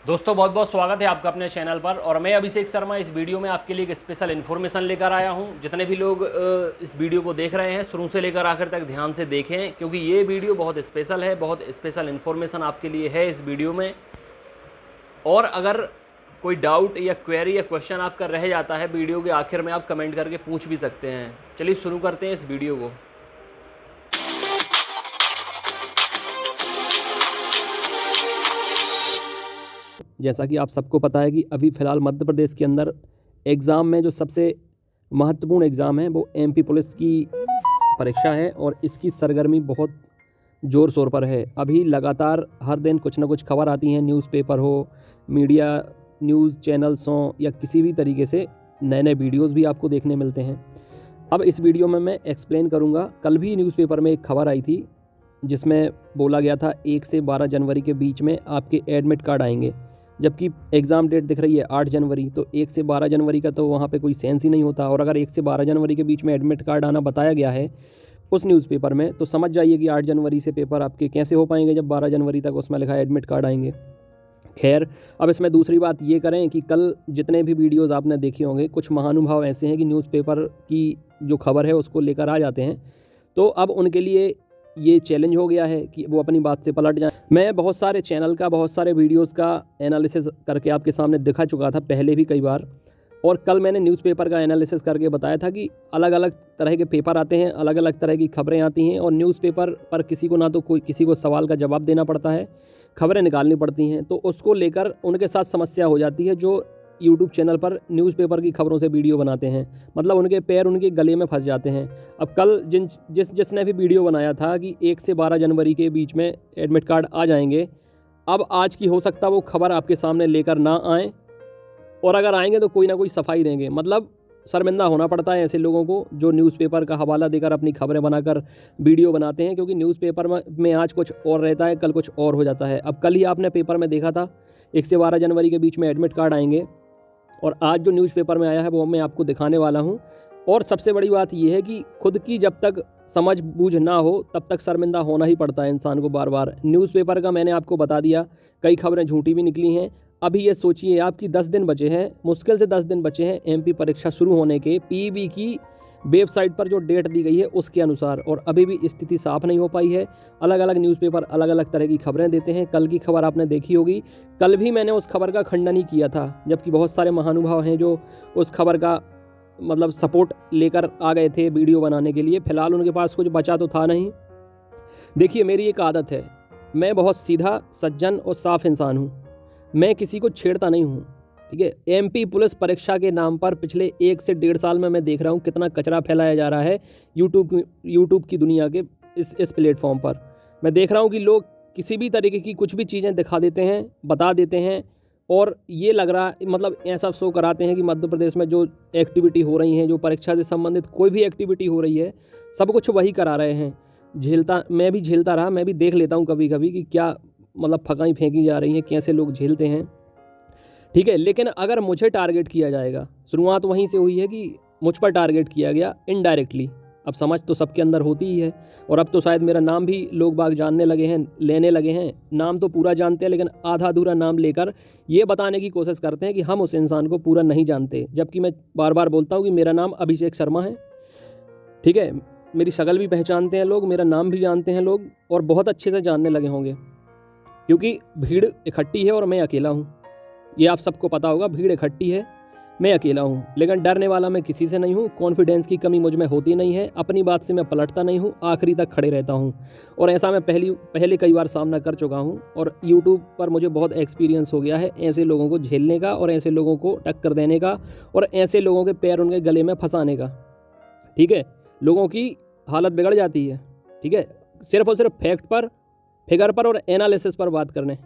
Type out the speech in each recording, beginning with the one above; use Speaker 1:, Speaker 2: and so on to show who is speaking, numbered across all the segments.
Speaker 1: दोस्तों बहुत बहुत स्वागत है आपका अपने चैनल पर। और मैं अभिषेक शर्मा इस वीडियो में आपके लिए एक स्पेशल इन्फॉर्मेशन लेकर आया हूं। जितने भी लोग इस वीडियो को देख रहे हैं शुरू से लेकर आखिर तक ध्यान से देखें, क्योंकि ये वीडियो बहुत स्पेशल है। बहुत स्पेशल इन्फॉर्मेशन आपके लिए है इस वीडियो में। और अगर कोई डाउट या क्वेरी या क्वेश्चन आपका रह जाता है, वीडियो के आखिर में आप कमेंट करके पूछ भी सकते हैं। चलिए शुरू करते हैं इस वीडियो को।
Speaker 2: जैसा कि आप सबको पता है कि अभी फ़िलहाल मध्य प्रदेश के अंदर एग्ज़ाम में जो सबसे महत्वपूर्ण एग्ज़ाम है वो एमपी पुलिस की परीक्षा है और इसकी सरगर्मी बहुत ज़ोर शोर पर है। अभी लगातार हर दिन कुछ ना कुछ खबर आती हैं, न्यूज़पेपर हो, मीडिया न्यूज़ चैनल्स हों या किसी भी तरीके से नए नए वीडियोज़ भी आपको देखने मिलते हैं। अब इस वीडियो में मैं एक्सप्लेन करूँगा। कल भी न्यूज़पेपर में एक खबर आई थी जिसमें बोला गया था 1 से 12 जनवरी के बीच में आपके एडमिट कार्ड आएंगे, जबकि एग्ज़ाम डेट दिख रही है 8 जनवरी। तो 1 से 12 जनवरी का तो वहाँ पे कोई सेंस ही नहीं होता। और अगर 1 से 12 जनवरी के बीच में एडमिट कार्ड आना बताया गया है उस न्यूज़पेपर में, तो समझ जाइए कि 8 जनवरी से पेपर आपके कैसे हो पाएंगे जब 12 जनवरी तक उसमें लिखा है एडमिट कार्ड आएंगे। खैर, अब इसमें दूसरी बात ये करें कि कल जितने भी वीडियोज़ आपने देखे होंगे, कुछ महानुभाव ऐसे हैं कि न्यूज़पेपर की जो खबर है उसको लेकर आ जाते हैं। तो अब उनके लिए ये चैलेंज हो गया है कि वो अपनी बात से पलट जाएं। मैं बहुत सारे चैनल का, बहुत सारे वीडियोस का एनालिसिस करके आपके सामने दिखा चुका था पहले भी कई बार। और कल मैंने न्यूज़पेपर का एनालिसिस करके बताया था कि अलग अलग तरह के पेपर आते हैं, अलग अलग तरह की खबरें आती हैं, और न्यूज़पेपर पर किसी को ना तो कोई किसी को सवाल का जवाब देना पड़ता है, खबरें निकालनी पड़ती हैं। तो उसको लेकर उनके साथ समस्या हो जाती है जो यूट्यूब चैनल पर न्यूज़पेपर की खबरों से वीडियो बनाते हैं। मतलब उनके पैर उनके गले में फंस जाते हैं। अब कल जिसने भी वीडियो बनाया था कि 1 से 12 जनवरी के बीच में एडमिट कार्ड आ जाएंगे, अब आज की हो सकता है वो खबर आपके सामने लेकर ना आएँ, और अगर आएंगे तो कोई ना कोई सफाई देंगे। मतलब शर्मिंदा होना पड़ता है ऐसे लोगों को जो न्यूज़पेपर का हवाला देकर अपनी खबरें बनाकर वीडियो बनाते हैं, क्योंकि न्यूज़पेपर में आज कुछ और रहता है, कल कुछ और हो जाता है। अब कल ही आपने पेपर में देखा था 1 से 12 जनवरी के बीच में एडमिट कार्ड आएंगे, और आज जो न्यूज़पेपर में आया है वो मैं आपको दिखाने वाला हूँ। और सबसे बड़ी बात यह है कि खुद की जब तक समझ बूझ ना हो तब तक शर्मिंदा होना ही पड़ता है इंसान को बार बार। न्यूज़पेपर का मैंने आपको बता दिया, कई खबरें झूठी भी निकली हैं। अभी ये सोचिए आप कि 10 दिन बचे हैं, मुश्किल से 10 दिन बचे हैं एमपी परीक्षा शुरू होने के, पीईबी की वेबसाइट पर जो डेट दी गई है उसके अनुसार, और अभी भी स्थिति साफ नहीं हो पाई है। अलग अलग न्यूज़पेपर अलग अलग तरह की खबरें देते हैं। कल की खबर आपने देखी होगी, कल भी मैंने उस खबर का खंडन ही किया था, जबकि बहुत सारे महानुभाव हैं जो उस खबर का मतलब सपोर्ट लेकर आ गए थे वीडियो बनाने के लिए। फिलहाल उनके पास कुछ बचा तो था नहीं। देखिए, मेरी एक आदत है, मैं बहुत सीधा, सज्जन और साफ इंसान हूँ। मैं किसी को छेड़ता नहीं हूँ, ठीक है। एमपी पुलिस परीक्षा के नाम पर पिछले 1 से 1.5 साल में मैं देख रहा हूँ कितना कचरा फैलाया जा रहा है यूट्यूब की दुनिया के इस प्लेटफॉर्म पर। मैं देख रहा हूँ कि लोग किसी भी तरीके की कुछ भी चीज़ें दिखा देते हैं, बता देते हैं, और ये लग रहा मतलब ऐसा शो कराते हैं कि मध्य प्रदेश में जो एक्टिविटी हो रही हैं, जो परीक्षा से संबंधित कोई भी एक्टिविटी हो रही है, सब कुछ वही करा रहे हैं। मैं भी झेलता रहा, मैं भी देख लेता हूँ कभी कभी कि क्या मतलब फकाई फेंकी जा रही हैं, कैसे लोग झेलते हैं, ठीक है। लेकिन अगर मुझे टारगेट किया जाएगा, शुरुआत वहीं से हुई है कि मुझ पर टारगेट किया गया इनडायरेक्टली। अब समझ तो सबके अंदर होती ही है, और अब तो शायद मेरा नाम भी लोग बाग जानने लगे हैं, लेने लगे हैं। नाम तो पूरा जानते हैं, लेकिन आधा अधूरा नाम लेकर ये बताने की कोशिश करते हैं कि हम उस इंसान को पूरा नहीं जानते। जबकि मैं बार बार बोलता हूँ कि मेरा नाम अभिषेक शर्मा है, ठीक है। मेरी शक्ल भी पहचानते हैं लोग, मेरा नाम भी जानते हैं लोग, और बहुत अच्छे से जानने लगे होंगे, क्योंकि भीड़ इकट्ठी है और मैं अकेला हूँ। ये आप सबको पता होगा, भीड़ इकट्ठी है, मैं अकेला हूँ। लेकिन डरने वाला मैं किसी से नहीं हूँ, कॉन्फिडेंस की कमी मुझ में होती नहीं है, अपनी बात से मैं पलटता नहीं हूँ, आखिरी तक खड़े रहता हूँ। और ऐसा मैं पहले कई बार सामना कर चुका हूँ, और यूट्यूब पर मुझे बहुत एक्सपीरियंस हो गया है ऐसे लोगों को झेलने का, और ऐसे लोगों को टक्कर देने का, और ऐसे लोगों के पैर उनके गले में फंसाने का, ठीक है। लोगों की हालत बिगड़ जाती है, ठीक है, सिर्फ और सिर्फ फैक्ट पर, फिगर पर और एनालिसिस पर बात करने,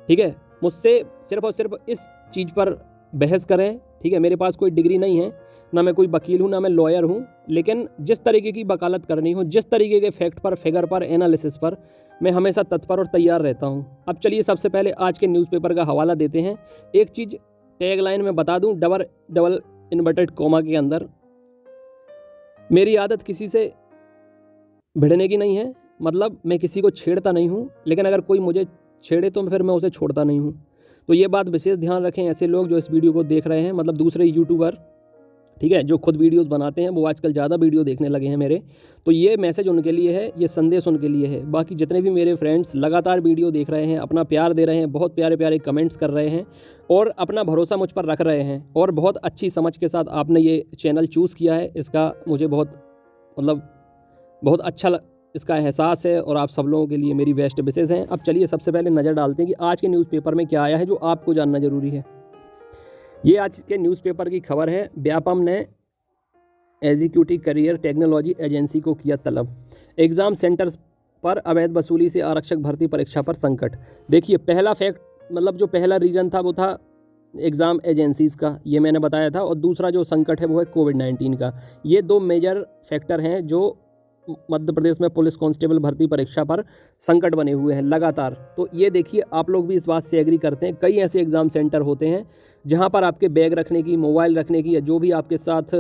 Speaker 2: ठीक है। मुझसे सिर्फ और सिर्फ इस चीज़ पर बहस करें, ठीक है। मेरे पास कोई डिग्री नहीं है, ना मैं कोई वकील हूँ, ना मैं लॉयर हूँ, लेकिन जिस तरीके की वकालत करनी हो, जिस तरीके के फैक्ट पर, फिगर पर, एनालिसिस पर मैं हमेशा तत्पर और तैयार रहता हूँ। अब चलिए सबसे पहले आज के न्यूज़पेपर का हवाला देते हैं। एक चीज़ टैग लाइन में बता दूँ, डबल इन्वर्टेड कोमा के अंदर, मेरी आदत किसी से भिड़ने की नहीं है। मतलब मैं किसी को छेड़ता नहीं हूँ, लेकिन अगर कोई मुझे छेड़े तो फिर मैं उसे छोड़ता नहीं हूँ। तो ये बात विशेष ध्यान रखें, ऐसे लोग जो इस वीडियो को देख रहे हैं, मतलब दूसरे यूट्यूबर, ठीक है, जो खुद वीडियोस बनाते हैं, वो आजकल ज़्यादा वीडियो देखने लगे हैं मेरे, तो ये मैसेज उनके लिए है, ये संदेश उनके लिए है। बाकी जितने भी मेरे फ्रेंड्स लगातार वीडियो देख रहे हैं, अपना प्यार दे रहे हैं, बहुत प्यारे प्यारे कमेंट्स कर रहे हैं और अपना भरोसा मुझ पर रख रहे हैं और बहुत अच्छी समझ के साथ आपने ये चैनल चूज़ किया है, इसका मुझे बहुत अच्छा इसका एहसास है और आप सब लोगों के लिए मेरी बेस्ट विशेष हैं। अब चलिए सबसे पहले नज़र डालते हैं कि आज के न्यूज़पेपर में क्या आया है जो आपको जानना ज़रूरी है। ये आज के न्यूज़पेपर की खबर है, व्यापम ने एग्जीक्यूटिव करियर टेक्नोलॉजी एजेंसी को किया तलब, एग्ज़ाम सेंटर पर अवैध वसूली से आरक्षक भर्ती परीक्षा पर संकट। देखिए, पहला फैक्ट, मतलब जो पहला रीज़न था वो था एग्ज़ाम एजेंसीज़ का, ये मैंने बताया था, और दूसरा जो संकट है वो है कोविड-19 का। ये दो मेजर फैक्टर हैं जो मध्य प्रदेश में पुलिस कांस्टेबल भर्ती परीक्षा पर संकट बने हुए हैं लगातार। तो ये देखिए, आप लोग भी इस बात से एग्री करते हैं, कई ऐसे एग्ज़ाम सेंटर होते हैं जहां पर आपके बैग रखने की, मोबाइल रखने की, या जो भी आपके साथ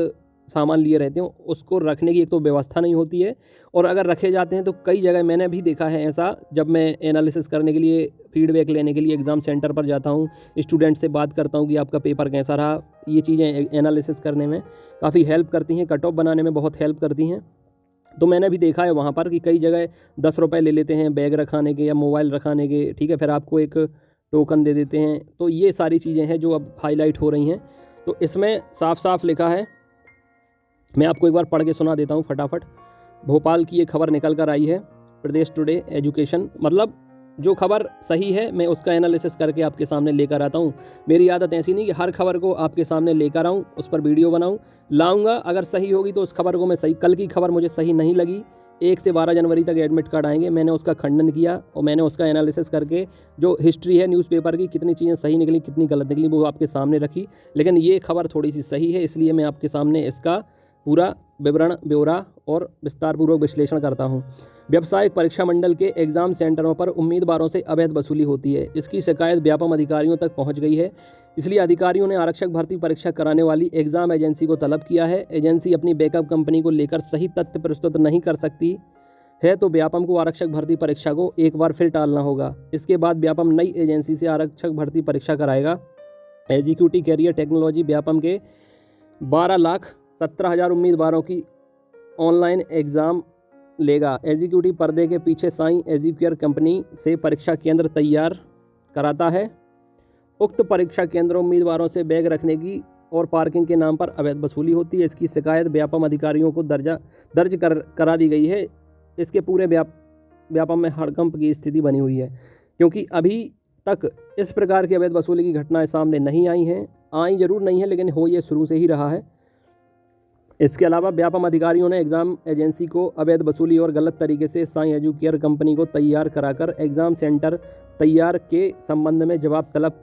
Speaker 2: सामान लिए रहते हो उसको रखने की एक तो व्यवस्था नहीं होती है, और अगर रखे जाते हैं तो कई जगह मैंने भी देखा है ऐसा, जब मैं एनालिसिस करने के लिए, फीडबैक लेने के लिए एग्ज़ाम सेंटर पर जाता हूँ, स्टूडेंट से बात करता हूँ कि आपका पेपर कैसा रहा, ये चीज़ें एनालिसिस करने में काफ़ी हेल्प करती हैं, कट ऑफ बनाने में बहुत हेल्प करती हैं। तो मैंने भी देखा है वहाँ पर कि कई जगह 10 रुपये ले लेते हैं बैग रखाने के या मोबाइल रखाने के, ठीक है, फिर आपको एक टोकन दे देते हैं। तो ये सारी चीज़ें हैं जो अब हाईलाइट हो रही हैं। तो इसमें साफ साफ लिखा है, मैं आपको एक बार पढ़ के सुना देता हूँ फटाफट। भोपाल की ये खबर निकल कर आई है, प्रदेश टुडे एजुकेशन, मतलब जो खबर सही है मैं उसका एनालिसिस करके आपके सामने लेकर आता हूँ। मेरी आदत ऐसी नहीं कि हर खबर को आपके सामने लेकर आऊँ, उस पर वीडियो बनाऊँ, लाऊंगा, अगर सही होगी तो उस खबर को मैं सही, कल की खबर मुझे सही नहीं लगी, 1 से 12 जनवरी तक एडमिट कार्ड आएंगे, मैंने उसका खंडन किया और मैंने उसका एनालिसिस करके जो हिस्ट्री है न्यूज़पेपर की, कितनी चीज़ें सही निकली कितनी गलत निकली, वो आपके सामने रखी। लेकिन ये खबर थोड़ी सी सही है, इसलिए मैं आपके सामने इसका पूरा विवरण, ब्यौरा और विस्तारपूर्वक विश्लेषण करता हूँ। व्यावसायिक परीक्षा मंडल के एग्जाम सेंटरों पर उम्मीदवारों से अवैध वसूली होती है, इसकी शिकायत व्यापम अधिकारियों तक पहुँच गई है। इसलिए अधिकारियों ने आरक्षक भर्ती परीक्षा कराने वाली एग्जाम एजेंसी को तलब किया है। एजेंसी अपनी बैकअप कंपनी को लेकर सही तथ्य प्रस्तुत नहीं कर सकती है तो व्यापम को आरक्षक भर्ती परीक्षा को एक बार फिर टालना होगा। इसके बाद व्यापम नई एजेंसी से आरक्षक भर्ती परीक्षा कराएगा। एग्जीक्यूटिव कैरियर टेक्नोलॉजी व्यापम के 12,17,000 उम्मीदवारों की ऑनलाइन एग्ज़ाम लेगा। एग्जीक्यूटिव पर्दे के पीछे साई एजुकेयर कंपनी से परीक्षा केंद्र तैयार कराता है। उक्त परीक्षा केंद्रों उम्मीदवारों से बैग रखने की और पार्किंग के नाम पर अवैध वसूली होती है। इसकी शिकायत व्यापम अधिकारियों को दर्ज करा दी गई है। इसके पूरे व्यापम में हड़कंप की स्थिति बनी हुई है, क्योंकि अभी तक इस प्रकार की अवैध वसूली की घटनाएं सामने नहीं आई हैं। आई जरूर नहीं है, लेकिन हो ये शुरू से ही रहा है। इसके अलावा व्यापम अधिकारियों ने एग्ज़ाम एजेंसी को अवैध वसूली और गलत तरीके से साई एजुकेयर कंपनी को तैयार कराकर एग्ज़ाम सेंटर तैयार के संबंध में जवाब तलब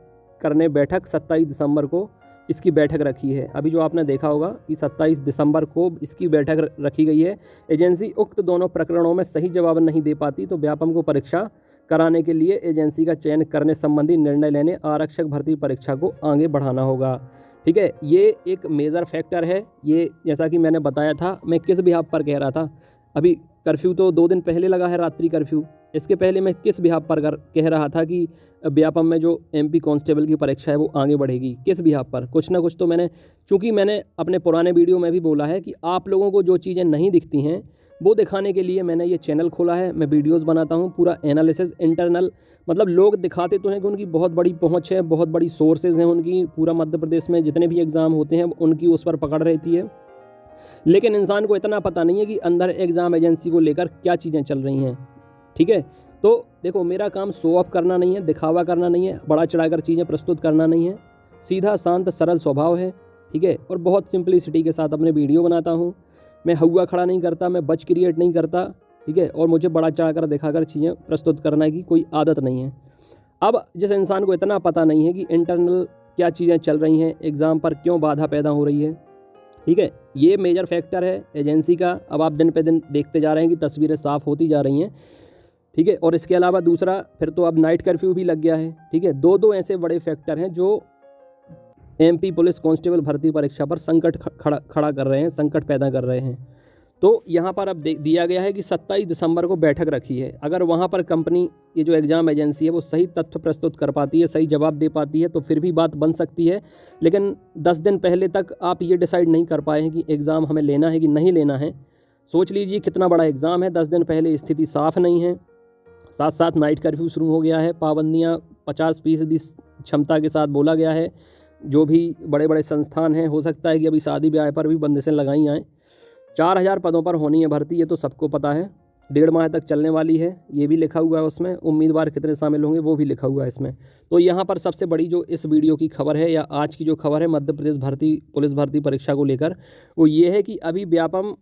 Speaker 2: करने बैठक 27 दिसंबर को इसकी बैठक रखी है। अभी जो आपने देखा होगा कि 27 दिसंबर को इसकी बैठक रखी गई है। एजेंसी उक्त दोनों प्रकरणों में सही जवाब नहीं दे पाती तो व्यापम को परीक्षा कराने के लिए एजेंसी का चयन करने संबंधी निर्णय लेने आरक्षक भर्ती परीक्षा को आगे बढ़ाना होगा। ठीक है, ये एक मेजर फैक्टर है। ये जैसा कि मैंने बताया था, मैं किस बिहाफ पर कह रहा था, अभी कर्फ्यू तो 2 दिन पहले लगा है, रात्रि कर्फ्यू। इसके पहले मैं किस बिहाफ पर कह रहा था कि व्यापम में जो एमपी कांस्टेबल की परीक्षा है वो आगे बढ़ेगी, किस बिहाफ पर? कुछ ना कुछ तो मैंने, चूँकि मैंने अपने पुराने वीडियो में भी बोला है कि आप लोगों को जो चीज़ें नहीं दिखती हैं वो दिखाने के लिए मैंने ये चैनल खोला है। मैं वीडियोस बनाता हूँ, पूरा एनालिसिस इंटरनल, मतलब लोग दिखाते तो हैं कि उनकी बहुत बड़ी पहुँच है, बहुत बड़ी सोर्सेज हैं उनकी, पूरा मध्य प्रदेश में जितने भी एग्ज़ाम होते हैं उनकी उस पर पकड़ रहती है, लेकिन इंसान को इतना पता नहीं है कि अंदर एग्ज़ाम एजेंसी को लेकर क्या चीज़ें चल रही हैं। ठीक है, तो देखो, मेरा काम शो ऑफ करना नहीं है, दिखावा करना नहीं है, बड़ा चढ़ाकर चीज़ें प्रस्तुत करना नहीं है, सीधा शांत सरल स्वभाव है। ठीक है, और बहुत सिंपलिसिटी के साथ अपने वीडियो बनाता हूँ। मैं हुआ खड़ा नहीं करता, मैं बच क्रिएट नहीं करता। ठीक है, और मुझे बड़ा चढ़ाकर दिखाकर चीज़ें प्रस्तुत करने की कोई आदत नहीं है। अब जिस इंसान को इतना पता नहीं है कि इंटरनल क्या चीज़ें चल रही हैं, एग्ज़ाम पर क्यों बाधा पैदा हो रही है, ठीक है, ये मेजर फैक्टर है एजेंसी का। अब आप दिन पे दिन देखते जा रहे हैं कि तस्वीरें साफ़ होती जा रही हैं। ठीक है, और इसके अलावा दूसरा, फिर तो अब नाइट कर्फ्यू भी लग गया है। ठीक है, दो ऐसे बड़े फैक्टर हैं जो एमपी पुलिस कांस्टेबल भर्ती परीक्षा पर संकट खड़ा कर रहे हैं, संकट पैदा कर रहे हैं। तो यहाँ पर अब दिया गया है कि 27 दिसंबर को बैठक रखी है। अगर वहाँ पर कंपनी, ये जो एग्ज़ाम एजेंसी है, वो सही तथ्य प्रस्तुत कर पाती है, सही जवाब दे पाती है, तो फिर भी बात बन सकती है। लेकिन 10 दिन पहले तक आप ये डिसाइड नहीं कर पाए हैं कि एग्ज़ाम हमें लेना है कि नहीं लेना है। सोच लीजिए कितना बड़ा एग्ज़ाम है। 10 दिन पहले स्थिति साफ नहीं है। साथ साथ नाइट कर्फ्यू शुरू हो गया है। पाबंदियाँ 50% क्षमता के साथ बोला गया है। जो भी बड़े बड़े संस्थान हैं, हो सकता है कि अभी शादी ब्याह पर भी बंदिशें लगाई आएँ। 4000 पदों पर होनी है भर्ती, ये तो सबको पता है। 1.5 माह तक चलने वाली है, ये भी लिखा हुआ है उसमें। उम्मीदवार कितने शामिल होंगे वो भी लिखा हुआ है इसमें। तो यहाँ पर सबसे बड़ी जो इस वीडियो की खबर है, या आज की जो खबर है मध्य प्रदेश पुलिस भर्ती परीक्षा को लेकर, वो ये है कि अभी व्यापम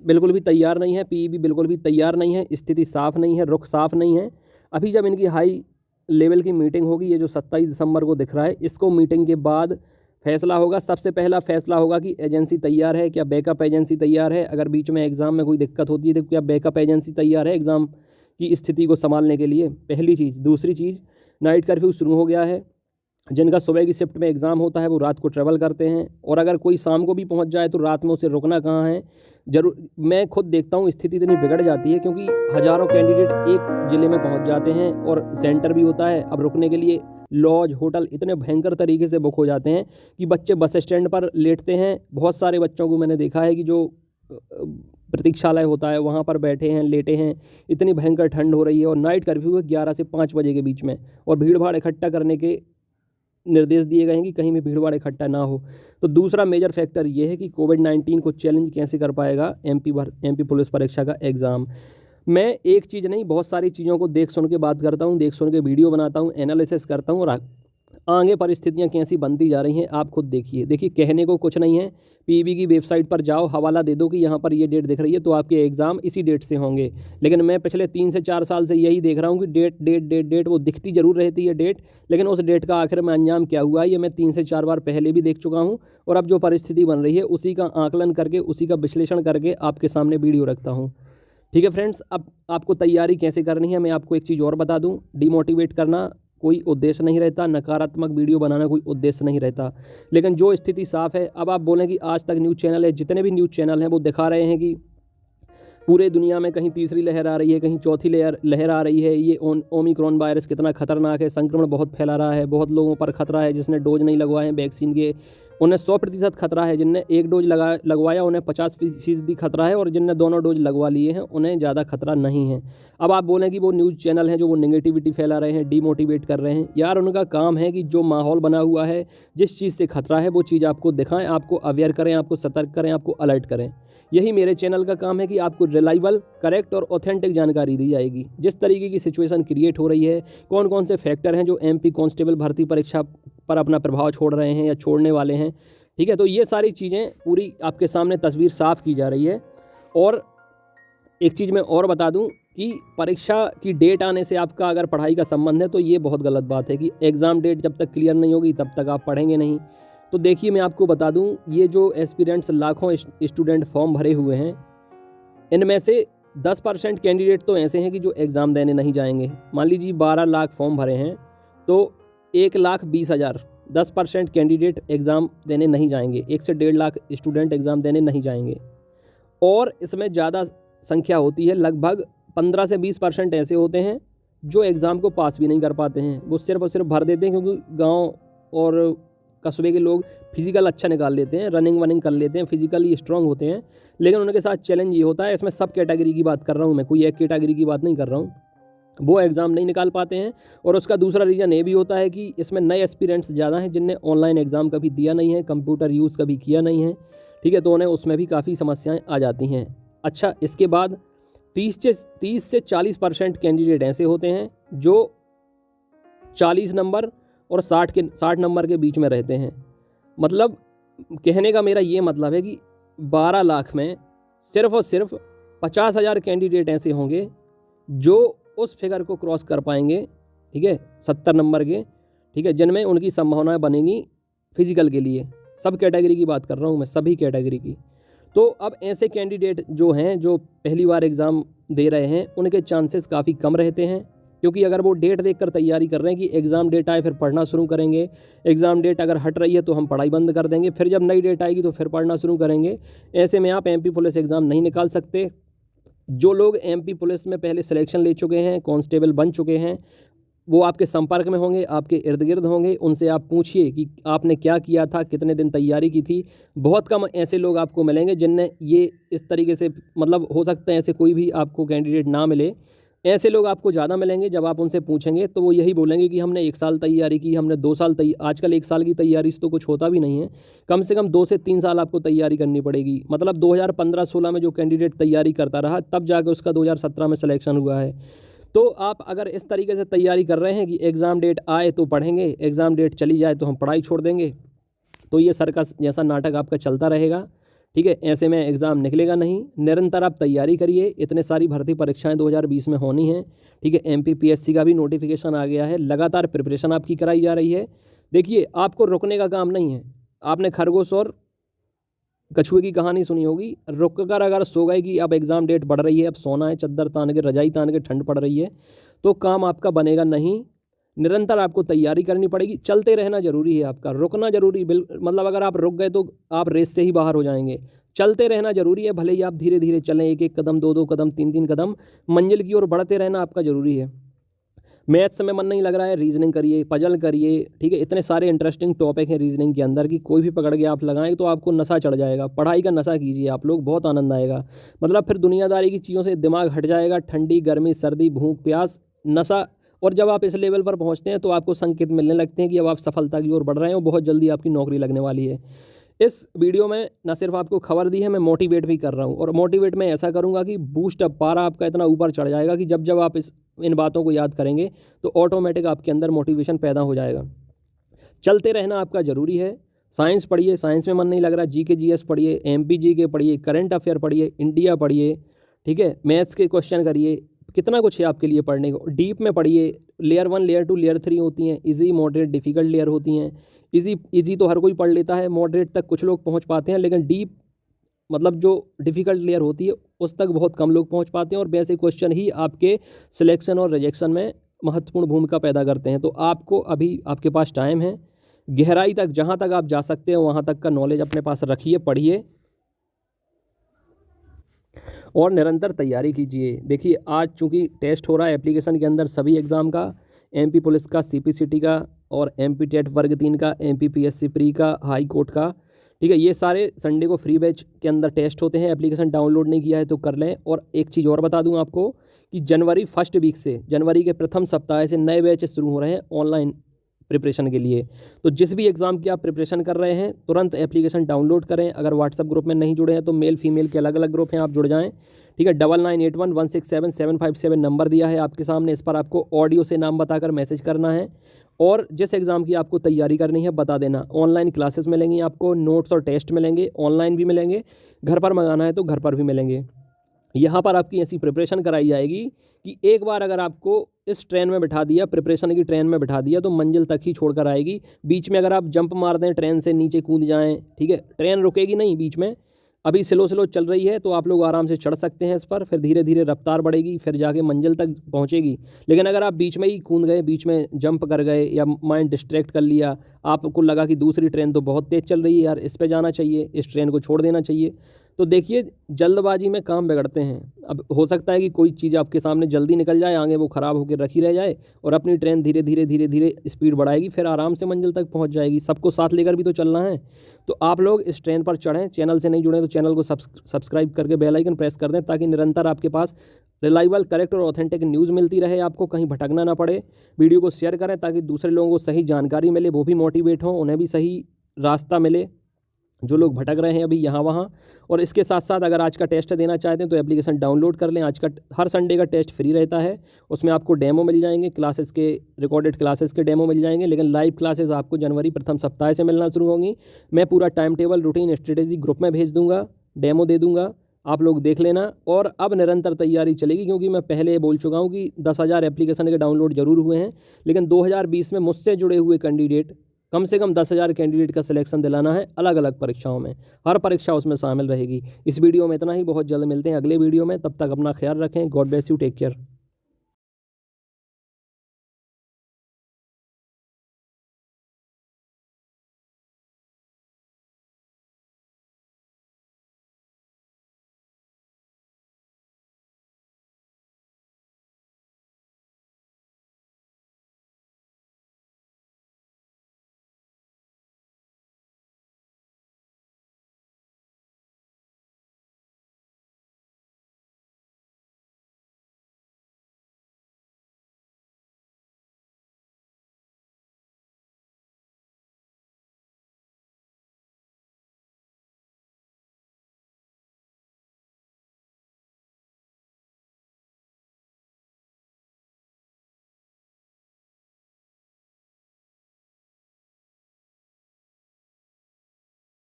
Speaker 2: बिल्कुल भी तैयार नहीं है, पीईबी बिल्कुल भी तैयार नहीं है, स्थिति साफ नहीं है, रुख साफ नहीं है। अभी जब इनकी हाई लेवल की मीटिंग होगी, ये जो 27 दिसंबर को दिख रहा है, इसको मीटिंग के बाद फैसला होगा। सबसे पहला फैसला होगा कि एजेंसी तैयार है, क्या बैकअप एजेंसी तैयार है। अगर बीच में एग्ज़ाम में कोई दिक्कत होती है तो क्या बैकअप एजेंसी तैयार है एग्ज़ाम की स्थिति को संभालने के लिए, पहली चीज़। दूसरी चीज़, नाइट कर्फ्यू शुरू हो गया है। जिनका सुबह की शिफ्ट में एग्ज़ाम होता है वो रात को ट्रैवल करते हैं, और अगर कोई शाम को भी पहुंच जाए तो रात में उसे रुकना कहाँ है। मैं खुद देखता हूँ स्थिति इतनी बिगड़ जाती है, क्योंकि हज़ारों कैंडिडेट एक ज़िले में पहुंच जाते हैं और सेंटर भी होता है। अब रुकने के लिए लॉज, होटल इतने भयंकर तरीके से बुक हो जाते हैं कि बच्चे बस स्टैंड पर लेटते हैं। बहुत सारे बच्चों को मैंने देखा है कि जो प्रतीक्षालय होता है वहाँ पर बैठे हैं, लेटे हैं। इतनी भयंकर ठंड हो रही है, और नाइट कर्फ्यू है 11 से 5 बजे के बीच में, और भीड़ भाड़ इकट्ठा करने के निर्देश दिए गए हैं कि कहीं भी भीड़ भाड़ इकट्ठा ना हो। तो दूसरा मेजर फैक्टर ये है कि कोविड-19 को चैलेंज कैसे कर पाएगा एमपी पुलिस परीक्षा का एग्ज़ाम। मैं एक चीज़ नहीं, बहुत सारी चीज़ों को देख सुन के बात करता हूँ, देख सुन के वीडियो बनाता हूँ, एनालिसिस करता हूँ, और आगे परिस्थितियाँ कैसी बनती जा रही हैं आप खुद देखिए। देखिए, कहने को कुछ नहीं है। पीईबी की वेबसाइट पर जाओ, हवाला दे दो कि यहाँ पर ये डेट दिख रही है तो आपके एग्ज़ाम इसी डेट से होंगे। लेकिन मैं पिछले 3 से 4 साल से यही देख रहा हूँ कि डेट वो दिखती ज़रूर रहती है डेट, लेकिन उस डेट का आखिर में अंजाम क्या हुआ ये मैं 3 से 4 बार पहले भी देख चुका हूँ। और अब जो परिस्थिति बन रही है उसी का आकलन करके, उसी का विश्लेषण करके आपके सामने वीडियो रखता हूँ। ठीक है फ्रेंड्स, अब आपको तैयारी कैसे करनी है मैं आपको एक चीज़ और बता दूँ। डिमोटिवेट करना कोई उद्देश्य नहीं रहता, नकारात्मक वीडियो बनाना कोई उद्देश्य नहीं रहता। लेकिन जो स्थिति साफ है, अब आप बोलें कि आज तक न्यूज़ चैनल है, जितने भी न्यूज़ चैनल हैं वो दिखा रहे हैं कि पूरे दुनिया में कहीं तीसरी लहर आ रही है, कहीं चौथी लहर आ रही है, ये ओमिक्रॉन वायरस कितना खतरनाक है, संक्रमण बहुत फैला रहा है, बहुत लोगों पर खतरा है। जिसने डोज नहीं लगवाए हैं वैक्सीन के, उन्हें 100% खतरा है। जिनने एक डोज लगवाया उन्हें 50% खतरा है, और जिनने दोनों डोज लगवा लिए हैं उन्हें ज़्यादा खतरा नहीं है। अब आप बोलें कि वो न्यूज़ चैनल हैं जो वो नेगेटिविटी फैला रहे हैं, डीमोटिवेट कर रहे हैं। यार, उनका काम है कि जो माहौल बना हुआ है, जिस चीज़ से खतरा है वो चीज़ आपको दिखाएं, आपको अवेयर करें, आपको सतर्क करें, आपको अलर्ट करें। यही मेरे चैनल का काम है कि आपको रिलायबल, करेक्ट और ऑथेंटिक जानकारी दी जाएगी। जिस तरीके की सिचुएशन क्रिएट हो रही है, कौन कौन से फैक्टर हैं जो एमपी कांस्टेबल भर्ती परीक्षा पर अपना प्रभाव छोड़ रहे हैं या छोड़ने वाले हैं, ठीक है, तो ये सारी चीज़ें पूरी आपके सामने तस्वीर साफ की जा रही है। और एक चीज़ मैं और बता दूं कि परीक्षा की डेट आने से आपका अगर पढ़ाई का संबंध है तो ये बहुत गलत बात है कि एग्ज़ाम डेट जब तक क्लियर नहीं होगी तब तक आप पढ़ेंगे नहीं। तो देखिए, मैं आपको बता दूं, ये जो एस्पिरेंट्स लाखों स्टूडेंट फॉर्म भरे हुए हैं, इनमें से 10% कैंडिडेट तो ऐसे हैं कि जो एग्ज़ाम देने नहीं जाएंगे। मान लीजिए 12 लाख फॉर्म भरे हैं तो 1,20,000, 10% कैंडिडेट एग्ज़ाम देने नहीं जाएंगे। 1 से 1.5 लाख स्टूडेंट एग्ज़ाम देने नहीं जाएंगे। और इसमें ज़्यादा संख्या होती है, लगभग 15 से 20% ऐसे होते हैं जो एग्ज़ाम को पास भी नहीं कर पाते हैं। वो सिर्फ और सिर्फ भर देते हैं क्योंकि गांव और कस्बे के लोग फिजिकल अच्छा निकाल लेते हैं, रनिंग वनिंग कर लेते हैं, फिजिकली स्ट्रांग होते हैं। लेकिन उनके साथ चैलेंज ये होता है, इसमें सब कैटेगरी की बात कर रहा हूँ मैं, कोई एक कैटेगरी की बात नहीं कर रहा हूँ, वो एग्ज़ाम नहीं निकाल पाते हैं। और उसका दूसरा रीज़न ये भी होता है कि इसमें नए एस्पिरेंट्स ज़्यादा हैं जिनने ऑनलाइन एग्ज़ाम कभी दिया नहीं है, कंप्यूटर यूज़ कभी किया नहीं है, ठीक है, तो उन्हें उसमें भी काफ़ी समस्याएँ आ जाती हैं। अच्छा, इसके बाद 30 से 40% कैंडिडेट ऐसे होते हैं जो 40 नंबर और 60 नंबर के बीच में रहते हैं। मतलब कहने का मेरा ये मतलब है कि 12 लाख में सिर्फ और सिर्फ 50,000 कैंडिडेट ऐसे होंगे जो उस फिगर को क्रॉस कर पाएंगे, ठीक है, 70 नंबर के, ठीक है, जिनमें उनकी संभावनाएं बनेंगी फिजिकल के लिए। सब कैटेगरी की बात कर रहा हूँ मैं, सभी कैटेगरी की। तो अब ऐसे कैंडिडेट जो हैं, जो पहली बार एग्ज़ाम दे रहे हैं, उनके चांसेस काफ़ी कम रहते हैं। क्योंकि अगर वो डेट देखकर तैयारी कर रहे हैं कि एग्ज़ाम डेट आए फिर पढ़ना शुरू करेंगे, एग्ज़ाम डेट अगर हट रही है तो हम पढ़ाई बंद कर देंगे, फिर जब नई डेट आएगी तो फिर पढ़ना शुरू करेंगे, ऐसे में आप एमपी पुलिस एग्ज़ाम नहीं निकाल सकते। जो लोग एमपी पुलिस में पहले सिलेक्शन ले चुके हैं, कांस्टेबल बन चुके हैं, वो आपके संपर्क में होंगे, आपके इर्द गिर्द होंगे, उनसे आप पूछिए कि आपने क्या किया था, कितने दिन तैयारी की थी। बहुत कम ऐसे लोग आपको मिलेंगे जिनने ये इस तरीके से, मतलब हो सकता है ऐसे कोई भी आपको कैंडिडेट ना मिले, ऐसे लोग आपको ज़्यादा मिलेंगे। जब आप उनसे पूछेंगे तो वो यही बोलेंगे कि हमने 1 साल तैयारी की, हमने 2 साल आजकल 1 साल की तैयारी से तो कुछ होता भी नहीं है, कम से कम 2 से 3 साल आपको तैयारी करनी पड़ेगी। मतलब 2015-16 में जो कैंडिडेट तैयारी करता रहा तब जाके उसका 2017 में सिलेक्शन हुआ है। तो आप अगर इस तरीके से तैयारी कर रहे हैं कि एग्ज़ाम डेट आए तो पढ़ेंगे, एग्ज़ाम डेट चली जाए तो हम पढ़ाई छोड़ देंगे, तो ये सर्कस जैसा नाटक आपका चलता रहेगा। ठीक है, ऐसे में एग्ज़ाम निकलेगा नहीं। निरंतर आप तैयारी करिए, इतने सारी भर्ती परीक्षाएं 2020 में होनी हैं। ठीक है, एमपीपीएससी का भी नोटिफिकेशन आ गया है, लगातार प्रिपरेशन आपकी कराई जा रही है। देखिए, आपको रुकने का काम नहीं है। आपने खरगोश और कछुए की कहानी सुनी होगी, रुक कर अगर सो गए कि अब एग्ज़ाम डेट बढ़ रही है, अब सोना है, चद्दर तान के, रजाई तान के, ठंड पड़ रही है, तो काम आपका बनेगा नहीं। निरंतर आपको तैयारी करनी पड़ेगी, चलते रहना ज़रूरी है, आपका रुकना ज़रूरी मतलब अगर आप रुक गए तो आप रेस से ही बाहर हो जाएंगे। चलते रहना ज़रूरी है, भले ही आप धीरे धीरे चलें, 1-1 कदम, 2-2 कदम, 3-3 कदम, मंजिल की ओर बढ़ते रहना आपका ज़रूरी है। मैथ्स में मन नहीं लग रहा है, रीजनिंग करिए, पजल करिए। ठीक है, इतने सारे इंटरेस्टिंग टॉपिक हैं रीजनिंग के अंदर कि कोई भी पकड़ के आप लगाएं तो आपको नशा चढ़ जाएगा। पढ़ाई का नशा कीजिए आप लोग, बहुत आनंद आएगा। मतलब फिर दुनियादारी की चीज़ों से दिमाग हट जाएगा, ठंडी गर्मी सर्दी भूख प्यास नशा। और जब आप इस लेवल पर पहुंचते हैं तो आपको संकेत मिलने लगते हैं कि अब आप सफलता की ओर बढ़ रहे हैं और बहुत जल्दी आपकी नौकरी लगने वाली है। इस वीडियो में न सिर्फ आपको खबर दी है, मैं मोटिवेट भी कर रहा हूँ, और मोटिवेट मैं ऐसा करूँगा कि बूस्ट अप पारा आपका इतना ऊपर चढ़ जाएगा कि जब जब आप इन बातों को याद करेंगे तो ऑटोमेटिक आपके अंदर मोटिवेशन पैदा हो जाएगा। चलते रहना आपका ज़रूरी है। साइंस पढ़िए, साइंस में मन नहीं लग रहा, जीके जीएस पढ़िए, एमपी जीके पढ़िए, करंट अफेयर पढ़िए, इंडिया पढ़िए। ठीक है, मैथ्स के क्वेश्चन करिए, कितना कुछ है आपके लिए पढ़ने को। डीप में पढ़िए, लेयर 1 लेयर 2 लेयर 3 होती हैं, इजी मॉडरेट डिफ़िकल्ट लेयर होती हैं। इजी तो हर कोई पढ़ लेता है, मॉडरेट तक कुछ लोग पहुंच पाते हैं, लेकिन डीप मतलब जो डिफ़िकल्ट लेयर होती है उस तक बहुत कम लोग पहुंच पाते हैं, और वैसे क्वेश्चन ही आपके सिलेक्शन और रिजेक्शन में महत्वपूर्ण भूमिका पैदा करते हैं। तो आपको अभी आपके पास टाइम है, गहराई तक जहां तक आप जा सकते हैं वहां तक का नॉलेज अपने पास रखिए, पढ़िए और निरंतर तैयारी कीजिए। देखिए, आज चूंकि टेस्ट हो रहा है एप्लीकेशन के अंदर सभी एग्ज़ाम का, एमपी पुलिस का, सीपीसीटी का, और एमपी टेट वर्ग 3 का, एमपीपीएससी प्री का, हाई कोर्ट का। ठीक है, ये सारे संडे को फ्री बैच के अंदर टेस्ट होते हैं। एप्लीकेशन डाउनलोड नहीं किया है तो कर लें। और एक चीज़ और बता दूं आपको कि जनवरी फर्स्ट वीक से, जनवरी के प्रथम सप्ताह से नए बैचेस शुरू हो रहे हैं ऑनलाइन प्रिपरेशन के लिए। तो जिस भी एग्ज़ाम की आप प्रिपरेशन कर रहे हैं तुरंत एप्लीकेशन डाउनलोड करें। अगर व्हाट्सएप ग्रुप में नहीं जुड़े हैं तो मेल फीमेल के अलग अलग ग्रुप हैं, आप जुड़ जाएं। ठीक है, 9981167757 नंबर दिया है आपके सामने, इस पर आपको ऑडियो से नाम बताकर मैसेज करना है और जिस एग्ज़ाम की आपको तैयारी करनी है बता देना। ऑनलाइन क्लासेस मिलेंगी आपको, नोट्स और टेस्ट मिलेंगे, ऑनलाइन भी मिलेंगे, घर पर मंगाना है तो घर पर भी मिलेंगे। यहाँ पर आपकी ऐसी प्रिपरेशन कराई जाएगी कि एक बार अगर आपको इस ट्रेन में बिठा दिया, प्रिपरेशन की ट्रेन में बिठा दिया, तो मंजिल तक ही छोड़कर आएगी। बीच में अगर आप जंप मार दें, ट्रेन से नीचे कूद जाएं, ठीक है, ट्रेन रुकेगी नहीं बीच में। अभी स्लो चल रही है तो आप लोग आराम से चढ़ सकते हैं इस पर, फिर धीरे धीरे रफ्तार बढ़ेगी, फिर जाके मंजिल तक पहुंचेगी। लेकिन अगर आप बीच में ही कूद गए, बीच में जंप कर गए या माइंड डिस्ट्रैक्ट कर लिया, आपको लगा कि दूसरी ट्रेन तो बहुत तेज़ चल रही है यार, इस पे जाना चाहिए, इस ट्रेन को छोड़ देना चाहिए, तो देखिए जल्दबाजी में काम बिगड़ते हैं। अब हो सकता है कि कोई चीज़ आपके सामने जल्दी निकल जाए, आगे वो ख़राब होकर रखी रह जाए और अपनी ट्रेन धीरे धीरे स्पीड बढ़ाएगी, फिर आराम से मंजिल तक पहुंच जाएगी। सबको साथ लेकर भी तो चलना है। तो आप लोग इस ट्रेन पर चढ़ें। चैनल से नहीं जुड़े तो चैनल को सब्सक्राइब करके बेल आइकन प्रेस कर दें, ताकि निरंतर आपके पास रिलायबल, करेक्ट और ऑथेंटिक न्यूज़ मिलती रहे, आपको कहीं भटकना ना पड़े। वीडियो को शेयर करें ताकि दूसरे लोगों को सही जानकारी मिले, वो भी मोटिवेट हों, उन्हें भी सही रास्ता मिले, जो लोग भटक रहे हैं अभी यहाँ वहाँ। और इसके साथ साथ अगर आज का टेस्ट देना चाहते हैं तो एप्लीकेशन डाउनलोड कर लें। आज का हर संडे का टेस्ट फ्री रहता है, उसमें आपको डेमो मिल जाएंगे, क्लासेस के रिकॉर्डेड क्लासेस के डेमो मिल जाएंगे, लेकिन लाइव क्लासेस आपको जनवरी प्रथम सप्ताह से मिलना शुरू होंगी। मैं पूरा time table, routine, strategy group में भेज दूंगा, डेमो दे दूंगा, आप लोग देख लेना। और अब निरंतर तैयारी चलेगी, क्योंकि मैं पहले बोल चुका हूँ कि 10,000 एप्लीकेशन के डाउनलोड जरूर हुए हैं, लेकिन 2020 में मुझसे जुड़े हुए कैंडिडेट, कम से कम 10,000 कैंडिडेट का सिलेक्शन दिलाना है अलग अलग परीक्षाओं में। हर परीक्षा उसमें शामिल रहेगी। इस वीडियो में इतना ही, बहुत जल्द मिलते हैं अगले वीडियो में। तब तक अपना ख्याल रखें। God bless you, take care.